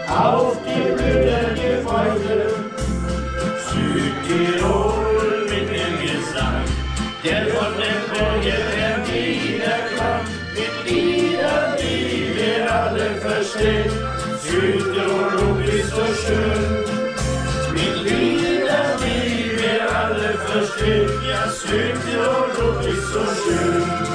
auf die Blüten gefreute. Südtirol mit dem Gesang, der von den Bergen herniederkam, mit Liedern, die wir alle verstehen. Südtirol ist so schön, mit Liedern, die wir alle verstehen. Ja, Südtirol ist so schön.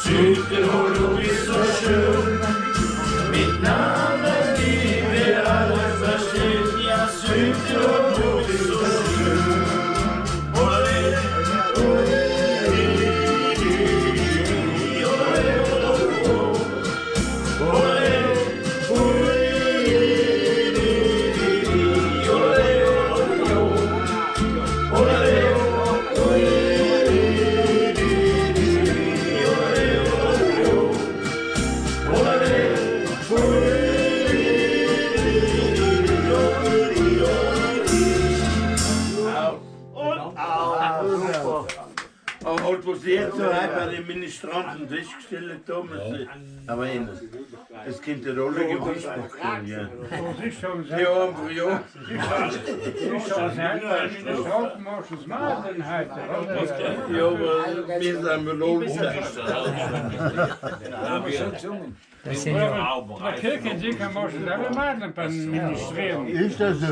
Südtirol ist so schön, mit Namen, die wir alle verstehen. Ja, Südtirol ist so schön. Olé, olé, olé, Halt was jetzt so bei den Ministranten festgestellt haben, aber es kommt eine Rolle gewischt machen. Ja, Jahr für Jahr. Ja, aber wir sind mit null Dat zijn Maar kirken, die kan mogen hebben maar een ministerium. Is dat zo?